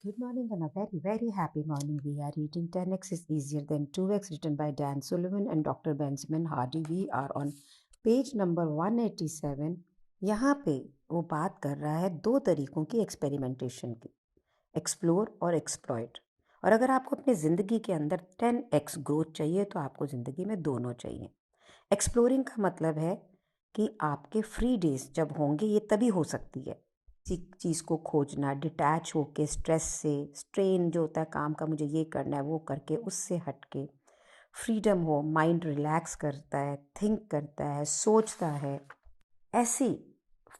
Good morning and a very, very happy morning. We are reading 10x is easier than 2x, written by Dan Sullivan and Dr. Benjamin Hardy. We are on page number 187. यहाँ पे वो बात कर रहा है दो तरीकों की एक्सपेरिमेंटेशन की, एक्सप्लोर और एक्सप्लॉइट। और अगर आपको अपनी ज़िंदगी के अंदर 10x ग्रोथ चाहिए तो आपको ज़िंदगी में दोनों चाहिए। एक्सप्लोरिंग का मतलब है कि आपके फ्री डेज जब होंगे ये तभी हो सकती है, किसी चीज़ को खोजना, डिटैच होके स्ट्रेस से, स्ट्रेन जो होता है काम का, मुझे ये करना है वो करके उससे हट के फ्रीडम हो, माइंड रिलैक्स करता है, थिंक करता है, सोचता है। ऐसी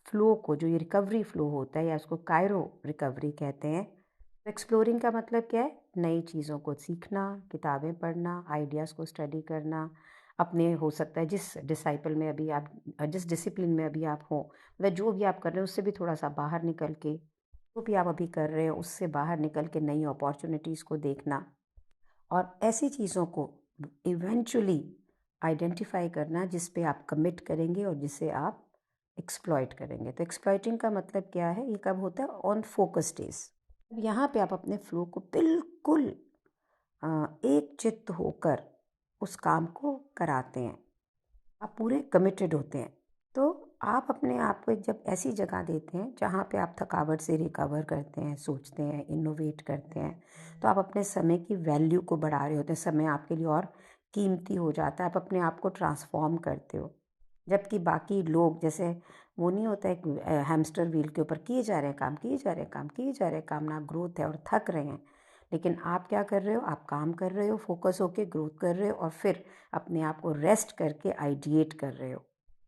फ्लो को, जो ये रिकवरी फ्लो होता है या इसको कायरो रिकवरी कहते हैं। तो एक्सप्लोरिंग का मतलब क्या है? नई चीज़ों को सीखना, किताबें पढ़ना, आइडियाज़ को स्टडी करना, अपने हो सकता है जिस डिसाइपल में अभी आप, जिस डिसिप्लिन में अभी आप हो, मतलब जो भी आप कर रहे हो उससे भी थोड़ा सा बाहर निकल के, जो भी आप अभी कर रहे हो उससे बाहर निकल के नई अपॉर्चुनिटीज़ को देखना और ऐसी चीज़ों को इवेंचुअली आइडेंटिफाई करना जिस पे आप कमिट करेंगे और जिसे आप एक्सप्लॉइट करेंगे। तो एक्सप्लॉइटिंग का मतलब क्या है? ये कब होता है? On focus days. अब यहाँ पे आप अपने फ्लो को बिल्कुल एक चित्त होकर उस काम को कराते हैं, आप पूरे कमिटेड होते हैं। तो आप अपने आप को एक जब ऐसी जगह देते हैं जहाँ पे आप थकावट से रिकवर करते हैं, सोचते हैं, इनोवेट करते हैं, तो आप अपने समय की वैल्यू को बढ़ा रहे होते हैं। समय आपके लिए और कीमती हो जाता है, आप अपने आप को ट्रांसफॉर्म करते हो। जबकि बाकी लोग, जैसे वो नहीं होता है हैमस्टर व्हील के ऊपर किए जा रहे हैं काम, किए जा रहे हैं काम, किए जा रहे हैं काम, ना ग्रोथ है और थक रहे हैं। लेकिन आप क्या कर रहे हो? आप काम कर रहे हो, फोकस होके ग्रोथ कर रहे हो और फिर अपने आप को रेस्ट करके आइडिएट कर रहे हो।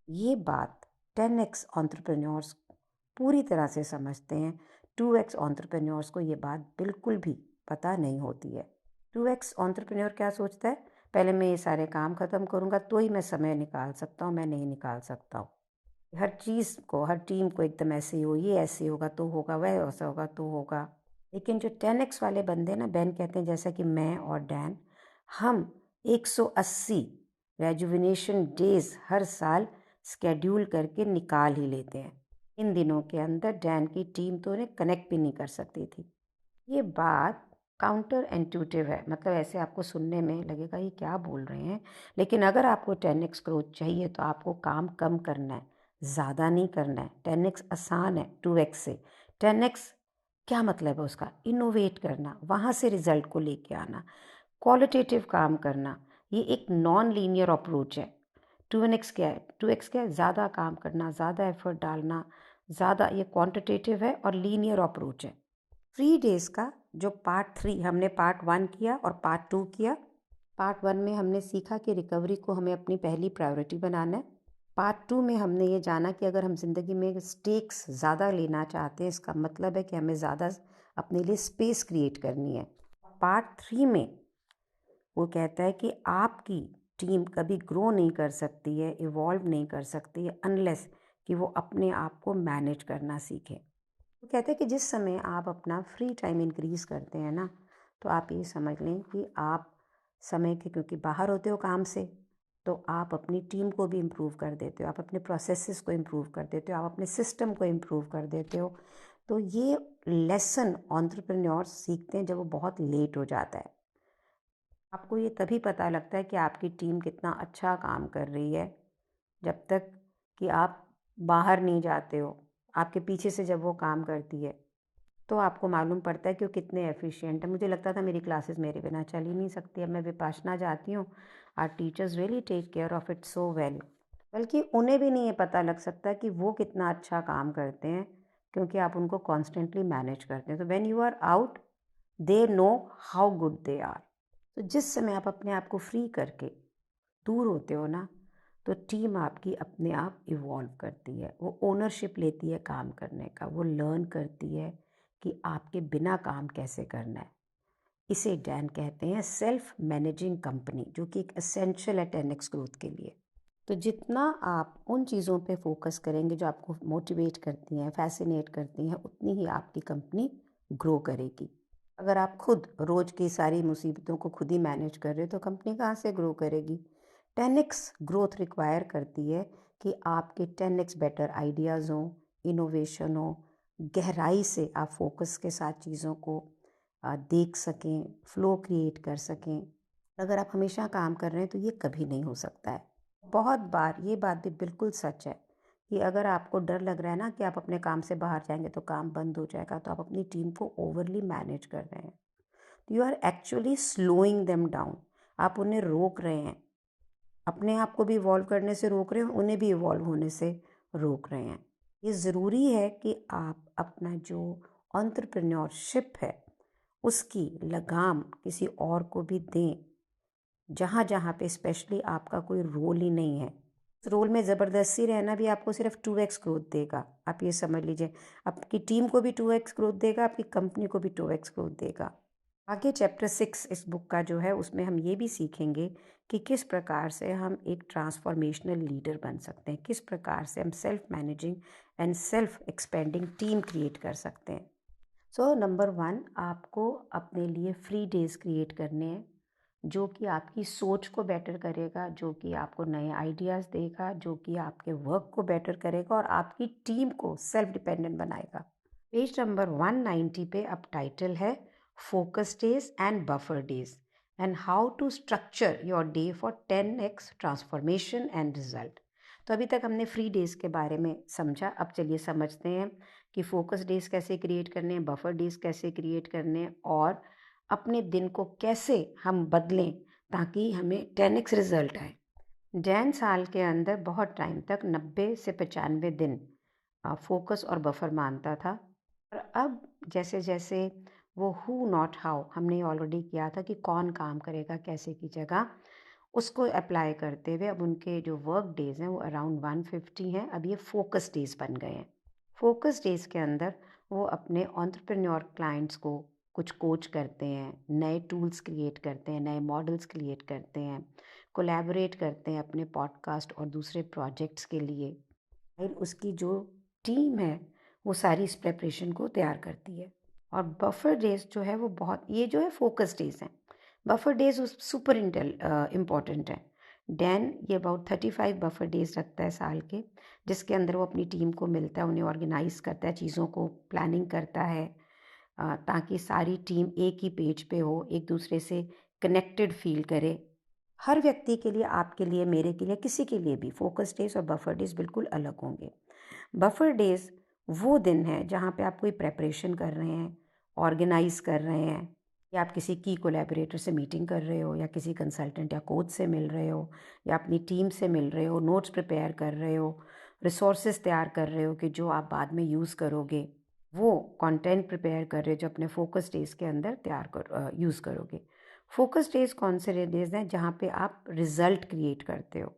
ये बात 10x एंटरप्रेन्योर्स पूरी तरह से समझते हैं। 2x एंटरप्रेन्योर्स को ये बात बिल्कुल भी पता नहीं होती है। 2x एंटरप्रेन्योर क्या सोचता है? पहले मैं ये सारे काम ख़त्म करूँगा तो ही मैं समय निकाल सकता हूँ, मैं नहीं निकाल सकता हूँ। हर चीज़ को, हर टीम को एकदम ऐसे ही हो, ये ऐसे होगा तो होगा, वह ऐसा होगा तो होगा। लेकिन जो 10x वाले बंदे ना, बेन कहते हैं, जैसा कि मैं और डैन, हम 180 रेजुविनेशन डेज हर साल स्केड्यूल करके निकाल ही लेते हैं। इन दिनों के अंदर डैन की टीम तो उन्हें कनेक्ट भी नहीं कर सकती थी। ये बात काउंटर इंट्यूटिव है, मतलब ऐसे आपको सुनने में लगेगा ये क्या बोल रहे हैं, लेकिन अगर आपको 10x ग्रोथ चाहिए तो आपको काम कम करना है, ज़्यादा नहीं करना है। 10x आसान है 2x से। 10x क्या मतलब है उसका? इनोवेट करना, वहाँ से रिजल्ट को लेके आना, क्वालिटेटिव काम करना। ये एक नॉन लीनियर अप्रोच है। 2x क्या है? 2x क्या है? ज़्यादा काम करना, ज़्यादा एफर्ट डालना, ज़्यादा, ये क्वांटिटेटिव है और लीनियर अप्रोच है। 3 डेज़ का जो पार्ट 3 हमने पार्ट 1 किया और पार्ट 2 किया। पार्ट 1 में हमने सीखा कि रिकवरी को हमें अपनी पहली प्रायोरिटी बनाना है। पार्ट 2 में हमने ये जाना कि अगर हम ज़िंदगी में स्टेक्स ज़्यादा लेना चाहते हैं, इसका मतलब है कि हमें ज़्यादा अपने लिए स्पेस क्रिएट करनी है। पार्ट 3 में वो कहता है कि आपकी टीम कभी ग्रो नहीं कर सकती है, इवॉल्व नहीं कर सकती है अनलेस कि वो अपने आप को मैनेज करना सीखें। वो कहते हैं कि जिस समय आप अपना फ्री टाइम इंक्रीज़ करते हैं ना, तो आप ये समझ लें कि आप समय के, क्योंकि बाहर होते हो काम से, तो आप अपनी टीम को भी इम्प्रूव कर देते हो, आप अपने प्रोसेसेस को इम्प्रूव कर देते हो, आप अपने सिस्टम को इम्प्रूव कर देते हो। तो ये लेसन एंटरप्रेन्योर्स सीखते हैं जब वो बहुत लेट हो जाता है। आपको ये तभी पता लगता है कि आपकी टीम कितना अच्छा काम कर रही है जब तक कि आप बाहर नहीं जाते हो, आपके पीछे से जब वो काम करती है तो आपको मालूम पड़ता है कि वो कितने एफिशिएंट है। मुझे लगता था मेरी क्लासेस मेरे बिना चल ही नहीं सकती। अब मैं विपाशना जाती हूँ, our teachers really take care of it so well. बल्कि उन्हें भी नहीं ये पता लग सकता कि वो कितना अच्छा काम करते हैं, क्योंकि आप उनको कॉन्स्टेंटली मैनेज करते हैं। तो when you are out, they know how good they are. तो जिस समय आप अपने आप को फ्री करके दूर होते हो ना, तो टीम आपकी अपने आप इवॉल्व करती है, वो ओनरशिप लेती है काम करने का, वो लर्न करती है कि आपके बिना काम कैसे करना है। इसे डैन कहते हैं सेल्फ मैनेजिंग कंपनी, जो कि एक एसेंशियल है 10x ग्रोथ के लिए। तो जितना आप उन चीज़ों पे फोकस करेंगे जो आपको मोटिवेट करती हैं, फैसिनेट करती हैं, उतनी ही आपकी कंपनी ग्रो करेगी। अगर आप खुद रोज़ की सारी मुसीबतों को खुद ही मैनेज कर रहे हो तो कंपनी कहाँ से ग्रो करेगी? 10x ग्रोथ रिक्वायर करती है कि आपके 10x बेटर आइडियाज़ हों, इनोवेशन हो, गहराई से आप फोकस के साथ चीज़ों को देख सकें, फ्लो क्रिएट कर सकें। अगर आप हमेशा काम कर रहे हैं तो ये कभी नहीं हो सकता है। बहुत बार ये बात भी बिल्कुल सच है कि अगर आपको डर लग रहा है ना कि आप अपने काम से बाहर जाएंगे तो काम बंद हो जाएगा, तो आप अपनी टीम को ओवरली मैनेज कर रहे हैं। You are actually slowing them down. आप उन्हें रोक रहे हैं, अपने आप को भी इवॉल्व करने से रोक रहे हैं, उन्हें भी इवॉल्व होने से रोक रहे हैं। ये ज़रूरी है कि आप अपना जो एंटरप्रेन्योरशिप है उसकी लगाम किसी और को भी दें, जहाँ जहाँ पे स्पेशली आपका कोई रोल ही नहीं है। उस रोल में ज़बरदस्ती रहना भी आपको सिर्फ 2x ग्रोथ देगा। आप ये समझ लीजिए, आपकी टीम को भी 2x ग्रोथ देगा, आपकी कंपनी को भी 2x ग्रोथ देगा। आगे चैप्टर 6 इस बुक का जो है उसमें हम ये भी सीखेंगे कि किस प्रकार से हम एक ट्रांसफॉर्मेशनल लीडर बन सकते हैं, किस प्रकार से हम self managing and self expanding team create कर सकते हैं। सो नंबर 1, आपको अपने लिए फ्री डेज क्रिएट करने हैं, जो कि आपकी सोच को बेटर करेगा, जो कि आपको नए आइडियाज़ देगा, जो कि आपके वर्क को बेटर करेगा और आपकी टीम को सेल्फ डिपेंडेंट बनाएगा। पेज नंबर 190 पे अब टाइटल है focus days and buffer days and how to structure your day for 10x transformation and result. तो अभी तक हमने फ्री डेज के बारे में समझा। अब चलिए समझते हैं कि फोकस डेज कैसे क्रिएट करने हैं, बफर डेज कैसे क्रिएट करने हैं और अपने दिन को कैसे हम बदलें ताकि हमें 10x रिजल्ट आए। जैन साल के अंदर बहुत टाइम तक 90 से 95 दिन फोकस और बफर मानता था, और अब जैसे जैसे वो हु नॉट हाउ हमने ऑलरेडी किया था कि कौन काम करेगा कैसे की जगह, उसको अप्लाई करते हुए अब उनके जो वर्क डेज हैं वो अराउंड 150 हैं। अब ये फोकस डेज बन गए हैं। फोकस डेज के अंदर वो अपने एंटरप्रेन्योर क्लाइंट्स को कुछ कोच करते हैं, नए टूल्स क्रिएट करते हैं, नए मॉडल्स क्रिएट करते हैं, कोलैबोरेट करते हैं अपने पॉडकास्ट और दूसरे प्रोजेक्ट्स के लिए। फिर उसकी जो टीम है वो सारी इस प्रेपरेशन को तैयार करती है। और बफर डेज जो है वो बहुत, ये जो है फोकस डेज हैं, बफर डेज सुपर इम्पॉर्टेंट है। डैन ये अबाउट 35 बफर डेज रखता है साल के, जिसके अंदर वो अपनी टीम को मिलता है, उन्हें ऑर्गेनाइज करता है, चीज़ों को प्लानिंग करता है, ताकि सारी टीम एक ही पेज पे हो, एक दूसरे से कनेक्टेड फील करे। हर व्यक्ति के लिए, आपके लिए, मेरे के लिए, किसी के लिए भी फोकस डेज और बफर डेज बिल्कुल अलग होंगे। बफर डेज वो दिन है जहाँ पे आप कोई प्रेपरेशन कर रहे हैं, ऑर्गेनाइज कर रहे हैं, या आप किसी की कोलैबोरेटर से मीटिंग कर रहे हो, या किसी कंसल्टेंट या कोच से मिल रहे हो, या अपनी टीम से मिल रहे हो, नोट्स प्रिपेयर कर रहे हो, रिसोर्सेज तैयार कर रहे हो कि जो आप बाद में यूज़ करोगे, वो कंटेंट प्रिपेयर कर रहे हो जो अपने फोकस डेज के अंदर यूज़ करोगे। फोकस डेज कौन से डेज हैं जहाँ पे आप रिजल्ट क्रिएट करते हो।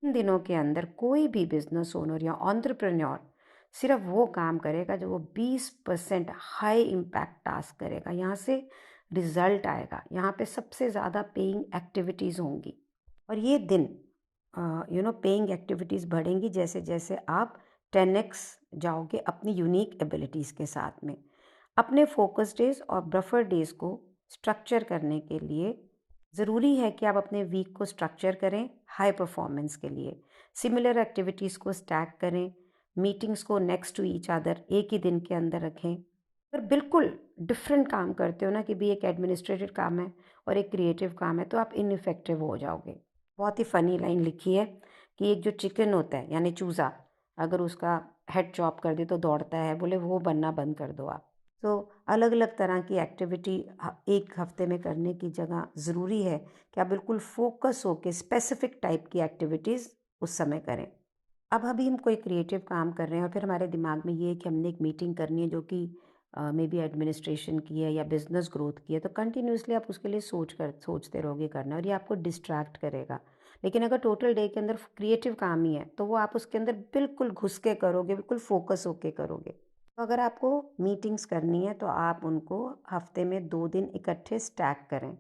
इन दिनों के अंदर कोई भी बिजनेस ओनर या एंटरप्रेन्योर सिर्फ वो काम करेगा जो वो 20% हाई इम्पैक्ट टास्क करेगा। यहाँ से रिजल्ट आएगा, यहाँ पे सबसे ज़्यादा पेइंग एक्टिविटीज़ होंगी, और ये दिन पेइंग एक्टिविटीज़ बढ़ेंगी जैसे जैसे आप 10x जाओगे अपनी यूनिक एबिलिटीज़ के साथ में। अपने फोकस डेज और बफर डेज को स्ट्रक्चर करने के लिए ज़रूरी है कि आप अपने वीक को स्ट्रक्चर करें हाई परफॉर्मेंस के लिए। सिमिलर एक्टिविटीज़ को स्टैक करें, मीटिंग्स को नेक्स्ट टू ईच अदर एक ही दिन के अंदर रखें। अगर बिल्कुल डिफरेंट काम करते हो ना, कि भी एक एडमिनिस्ट्रेटिव काम है और एक क्रिएटिव काम है, तो आप इनइफेक्टिव हो जाओगे। बहुत ही फ़नी लाइन लिखी है कि एक जो चिकन होता है यानी चूज़ा, अगर उसका हेड चॉप कर दे तो दौड़ता है, बोले वो बनना बंद कर दो आप। तो अलग अलग तरह की एक्टिविटी एक हफ्ते में करने की जगह ज़रूरी है कि आप बिल्कुल फोकस होकर स्पेसिफिक टाइप की एक्टिविटीज़ उस समय करें। अब अभी हम कोई क्रिएटिव काम कर रहे हैं और फिर हमारे दिमाग में ये है कि हमने एक मीटिंग करनी है जो कि मे बी एडमिनिस्ट्रेशन की है या बिजनेस ग्रोथ की है, तो कंटिन्यूसली आप उसके लिए सोचते रहोगे करना, और ये आपको डिस्ट्रैक्ट करेगा। लेकिन अगर टोटल डे के अंदर क्रिएटिव काम ही है तो वो आप उसके अंदर बिल्कुल घुस के करोगे, बिल्कुल फोकस होके करोगे। तो अगर आपको मीटिंग्स करनी है तो आप उनको हफ्ते में 2 दिन इकट्ठे स्टैक करें।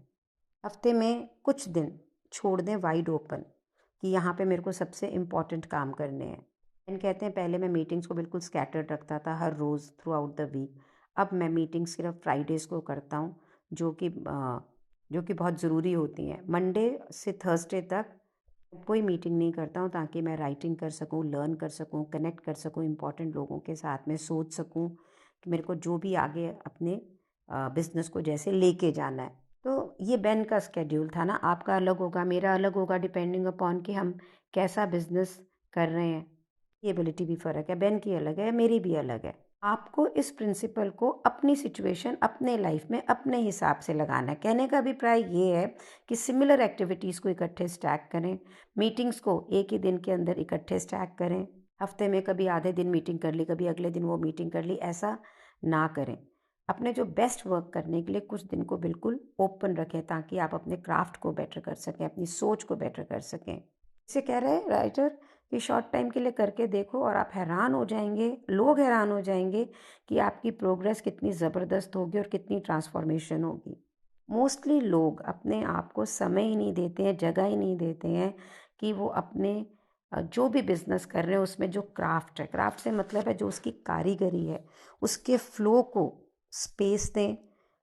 हफ्ते में कुछ दिन छोड़ दें वाइड ओपन कि यहाँ पे मेरे को सबसे इम्पॉर्टेंट काम करने हैं। एंड कहते हैं पहले मैं मीटिंग्स को बिल्कुल स्कैटर्ड रखता था हर रोज़ थ्रू आउट द वीक। अब मैं मीटिंग्स सिर्फ फ्राइडेज़ को करता हूँ, जो कि बहुत ज़रूरी होती हैं। मंडे से थर्सडे तक कोई मीटिंग नहीं करता हूँ, ताकि मैं राइटिंग कर सकूँ, लर्न कर सकूँ, कनेक्ट कर सकूँ इम्पॉर्टेंट लोगों के साथ में, सोच सकूँ कि मेरे को जो भी आगे अपने बिजनेस को जैसे लेके जाना है। तो ये बेन का स्केड्यूल था ना, आपका अलग होगा, मेरा अलग होगा, डिपेंडिंग अपॉन कि हम कैसा बिजनेस कर रहे हैं। ये एबिलिटी भी फ़र्क है, बेन की अलग है, मेरी भी अलग है। आपको इस प्रिंसिपल को अपनी सिचुएशन, अपने लाइफ में अपने हिसाब से लगाना है। कहने का अभिप्राय ये है कि सिमिलर एक्टिविटीज़ को इकट्ठे स्टैक करें, मीटिंग्स को एक ही दिन के अंदर इकट्ठे स्टैक करें, हफ्ते में कभी आधे दिन मीटिंग कर ली, कभी अगले दिन वो मीटिंग कर ली, ऐसा ना करें। अपने जो बेस्ट वर्क करने के लिए कुछ दिन को बिल्कुल ओपन रखें ताकि आप अपने क्राफ्ट को बेटर कर सकें, अपनी सोच को बेटर कर सकें। इसे कह रहे हैं राइटर कि शॉर्ट टाइम के लिए करके देखो और आप हैरान हो जाएंगे, लोग हैरान हो जाएंगे कि आपकी प्रोग्रेस कितनी ज़बरदस्त होगी और कितनी ट्रांसफॉर्मेशन होगी। मोस्टली लोग अपने आप को समय ही नहीं देते हैं, जगह ही नहीं देते हैं कि वो अपने जो भी बिजनेस कर रहे हैं उसमें जो क्राफ्ट है, क्राफ्ट से मतलब है जो उसकी कारीगरी है, उसके फ्लो को स्पेस दें।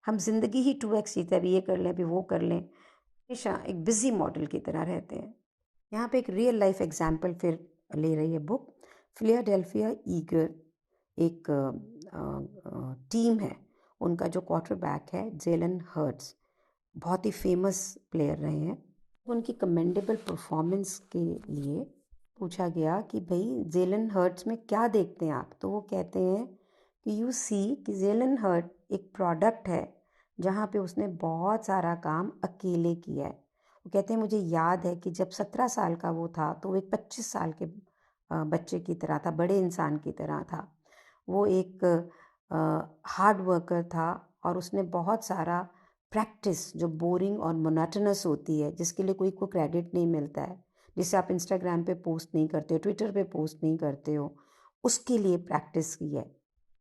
हम जिंदगी ही 2x जीते, अभी ये कर लें, अभी वो कर लें, हमेशा एक बिजी मॉडल की तरह रहते हैं। यहाँ पे एक रियल लाइफ एग्जाम्पल फिर ले रही है बुक। फिलाडेल्फिया ईगर एक टीम है, उनका जो क्वार्टरबैक है जेलन हर्ट्स, बहुत ही फेमस प्लेयर रहे हैं। उनकी कमेंडेबल परफॉर्मेंस के लिए पूछा गया कि भाई जेलन हर्ट्स में क्या देखते हैं आप, तो वो कहते हैं कि यू सी कि जेलन हर्ट एक प्रोडक्ट है जहाँ पे उसने बहुत सारा काम अकेले किया है। वो कहते हैं मुझे याद है कि जब 17 साल का वो था तो वो एक 25 साल के बच्चे की तरह था, बड़े इंसान की तरह था। वो एक हार्ड वर्कर था और उसने बहुत सारा प्रैक्टिस जो बोरिंग और मोनोटोनस होती है, जिसके लिए कोई को क्रेडिट नहीं मिलता है, जिसे आप इंस्टाग्राम पे पोस्ट नहीं करते हो, ट्विटर पे पोस्ट नहीं करते हो, उसके लिए प्रैक्टिस की है।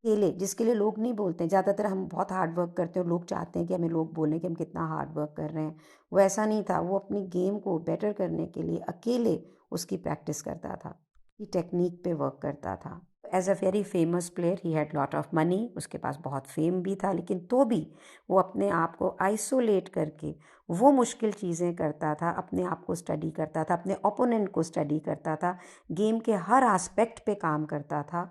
अकेले, जिसके लिए लोग नहीं बोलते हैं। ज़्यादातर हम बहुत हार्ड वर्क करते हैं और लोग चाहते हैं कि हमें लोग बोलें कि हम कितना हार्ड वर्क कर रहे हैं। वो ऐसा नहीं था, वो अपनी गेम को बेटर करने के लिए अकेले उसकी प्रैक्टिस करता था, ये टेक्निक पे वर्क करता था। As a very famous player he had lot of money, उसके पास बहुत फेम भी था, लेकिन तो भी वो अपने आप को आइसोलेट करके वो मुश्किल चीज़ें करता था, अपने आप को स्टडी करता था, अपने ओपोनेंट को स्टडी करता था, गेम के हर एस्पेक्ट पे काम करता था।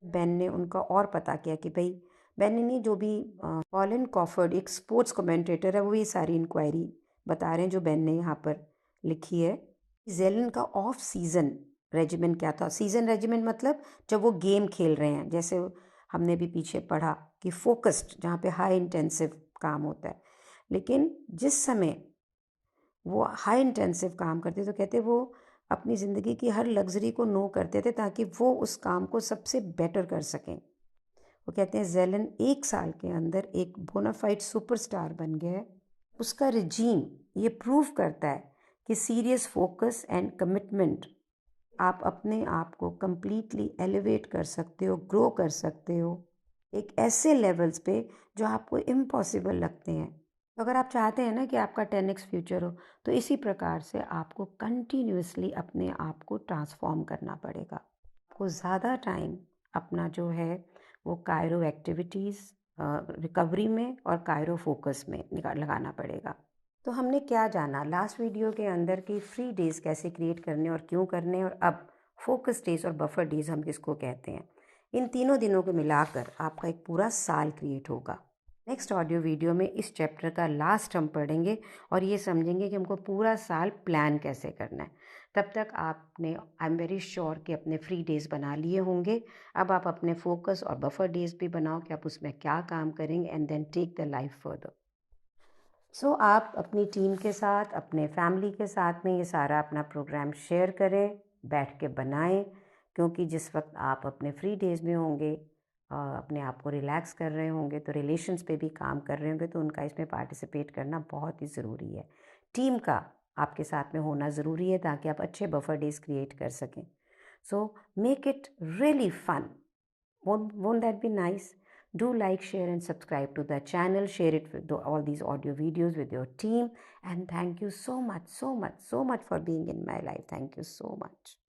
बेन ने उनका और पता किया कि भाई, बेन ने नहीं, जो भी कॉलिन कॉफर्ड एक स्पोर्ट्स कमेंटेटर है, वो ये सारी इंक्वायरी बता रहे हैं जो बेन ने यहाँ पर लिखी है। जेलन का ऑफ सीजन रेजिमेंट क्या था। सीजन रेजिमेंट मतलब जब वो गेम खेल रहे हैं, जैसे हमने भी पीछे पढ़ा कि फोकस्ड, जहाँ पे हाई इंटेंसिव काम होता है। लेकिन जिस समय वो हाई इंटेंसिव काम करते तो कहते वो अपनी ज़िंदगी की हर लग्जरी को नो करते थे ताकि वो उस काम को सबसे बेटर कर सकें। वो कहते हैं जेलन 1 साल के अंदर एक बोनाफाइड सुपरस्टार बन गया है। उसका रिजीम ये प्रूव करता है कि सीरियस फोकस एंड कमिटमेंट आप अपने आप को कंप्लीटली एलिवेट कर सकते हो, ग्रो कर सकते हो एक ऐसे लेवल्स पे जो आपको इम्पॉसिबल लगते हैं। तो अगर आप चाहते हैं ना कि आपका 10x फ्यूचर हो, तो इसी प्रकार से आपको कंटिन्यूसली अपने आप को ट्रांसफॉर्म करना पड़ेगा। आपको ज़्यादा टाइम अपना जो है वो कायरो एक्टिविटीज़, रिकवरी में और कायरो फोकस में लगाना पड़ेगा। तो हमने क्या जाना लास्ट वीडियो के अंदर कि फ्री डेज़ कैसे क्रिएट करने और क्यों करने, और अब फोकस डेज़ और बफर डेज़ हम किसको कहते हैं। इन तीनों दिनों को मिलाकर आपका एक पूरा साल क्रिएट होगा। नेक्स्ट ऑडियो वीडियो में इस चैप्टर का लास्ट हम पढ़ेंगे और ये समझेंगे कि हमको पूरा साल प्लान कैसे करना है। तब तक आपने, आई एम वेरी श्योर कि अपने फ्री डेज़ बना लिए होंगे। अब आप अपने फोकस और बफर डेज़ भी बनाओ कि आप उसमें क्या काम करेंगे, and then take the life further. So आप अपनी टीम के साथ, अपने फैमिली के साथ में ये सारा अपना प्रोग्राम शेयर करें, बैठ के बनाएं, क्योंकि जिस वक्त आप अपने फ्री डेज़ में होंगे, अपने आप को रिलैक्स कर रहे होंगे, तो रिलेशंस पे भी काम कर रहे होंगे, तो उनका इसमें पार्टिसिपेट करना बहुत ही ज़रूरी है। टीम का आपके साथ में होना ज़रूरी है ताकि आप अच्छे बफर डेज़ क्रिएट कर सकें। So make it really fun. Won't that be nice? Do like, share and subscribe to the channel. Share it with all these audio videos with your team. And thank you so much, so much, so much for being in my life. Thank you so much.